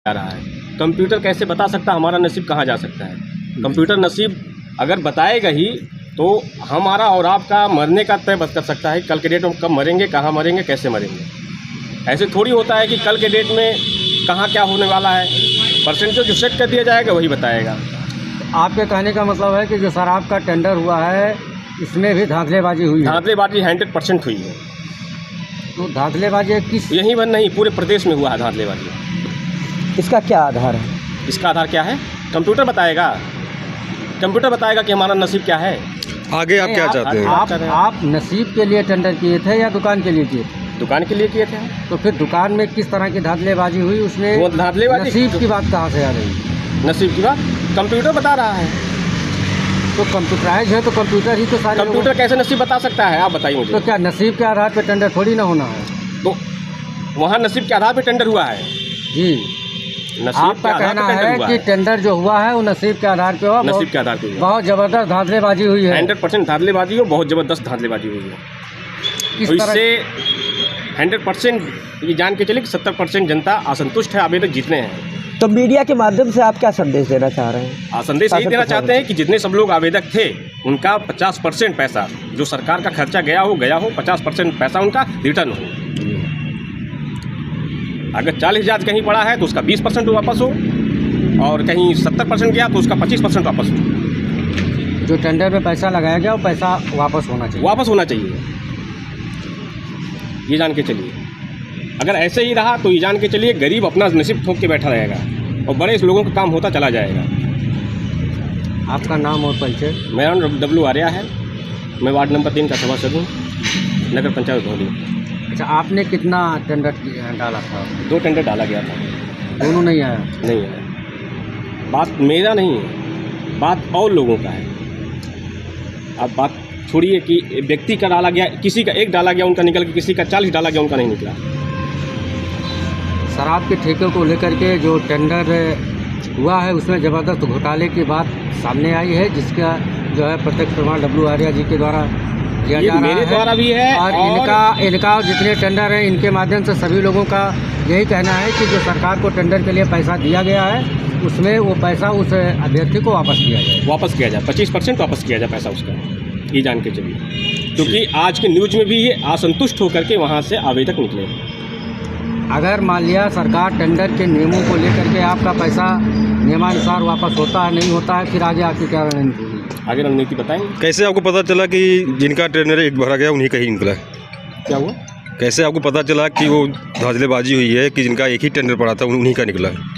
जा रहा है। कंप्यूटर कैसे बता सकता हमारा नसीब कहाँ जा सकता है? कंप्यूटर नसीब अगर बताएगा ही तो हमारा और आपका मरने का तय बस कर सकता है। कल के डेट में कब मरेंगे, कहाँ मरेंगे, कैसे मरेंगे। ऐसे थोड़ी होता है कि कल के डेट में कहाँ क्या होने वाला है। परसेंटेज जो सेट कर दिया जाएगा वही बताएगा। आपके कहने का मतलब है कि जो शराब का टेंडर हुआ है इसमें भी धांधलेबाजी हुई है। धांधलेबाजी 100% हुई है। तो धांधलेबाजी किस, यहीं पर नहीं, पूरे प्रदेश में हुआ है धांधलेबाजी। इसका क्या आधार है? इसका आधार क्या है? कंप्यूटर बताएगा। कंप्यूटर बताएगा कि हमारा नसीब क्या है। आगे आप क्या चाहते हैं? आप नसीब के लिए टेंडर किए थे या दुकान के लिए किए थे? दुकान के लिए किए थे। तो फिर दुकान में किस तरह की धांधलेबाजी हुई, उसमें वो धांधलेबाजी नसीब की बात कहाँ से आ रही? नसीब की बात कंप्यूटर बता रहा है। तो कंप्यूटराइज है तो कंप्यूटर ही तो सारे कंप्यूटर कैसे नसीब बता सकता है, आप बताइए मुझे। तो क्या नसीब के आधार पर टेंडर थोड़ी ना होना है? तो वहाँ नसीब के आधार पर टेंडर हुआ है। जी, आपका कहना है कि टेंडर जो हुआ है वो नसीब के आधार पे हुआ। नसीब के आधार पे हुआ। बहुत जबरदस्त धांधलेबाजी हुई है। 100% धांधलेबाजी हो, बहुत ज़बरदस्त धांधलेबाजी हुई है। तो इससे 100% ये जान के चले कि 70% जनता असंतुष्ट है, आवेदक जितने हैं। तो मीडिया के माध्यम से आप क्या संदेश देना चाह रहे हैं? संदेश यही देना चाहते हैं कि जितने सब लोग आवेदक थे उनका 50% पैसा जो सरकार का खर्चा गया हो 50% पैसा उनका रिटर्न हो। अगर 40,000 कहीं पड़ा है तो उसका 20% वापस हो, और कहीं 70% गया तो उसका 25% वापस हो। जो टेंडर में पैसा लगाया गया वो पैसा वापस होना चाहिए। वापस होना चाहिए, ये जान के चलिए। अगर ऐसे ही रहा तो ये जान के चलिए गरीब अपना नसीब ठोक के बैठा रहेगा और बड़े लोगों का काम होता चला जाएगा। आपका नाम और परिचय? मेरा नाम डब्लू आर्या है। मैं वार्ड नंबर 3 का सभासद हूँ, नगर पंचायत धौली। अच्छा, आपने कितना टेंडर डाला था? 2 टेंडर डाला गया था। दोनों नहीं आया? नहीं है। बात मेरा नहीं है, बात और लोगों का है। अब बात छोड़िए कि व्यक्ति का डाला गया, किसी का एक डाला गया उनका निकल के, किसी का 40 डाला गया उनका नहीं निकला। शराब के ठेके को लेकर के जो टेंडर हुआ है उसमें ज़बरदस्त घोटाले की बात सामने आई है, जिसका जो है प्रत्यक्ष प्रमाण डब्लू आर्या जी के द्वारा दिया जा रहा है। मेरे द्वारा भी है और इनका जितने टेंडर हैं इनके माध्यम से सभी लोगों का यही कहना है कि जो सरकार को टेंडर के लिए पैसा दिया गया है उसमें वो पैसा उस अभ्यर्थी को वापस किया जाए। वापस किया जाए, 25% वापस किया जाए पैसा उसका, ये जान के चलिए। क्योंकि आज के न्यूज में भी ये असंतुष्ट होकर के वहाँ से आवेदक निकले। अगर मान लिया सरकार टेंडर के नियमों को लेकर के आपका पैसा नियमानुसार वापस होता है, नहीं होता है, फिर आगे आपकी क्या रणनीति होगी? आगे रणनीति बताएंगे। कैसे आपको पता चला कि जिनका टेंडर एक भरा गया उन्हीं का ही निकला? क्या हुआ? कैसे आपको पता चला कि वो धांधलेबाजी हुई है कि जिनका एक ही टेंडर पड़ा था उन्हीं का निकला?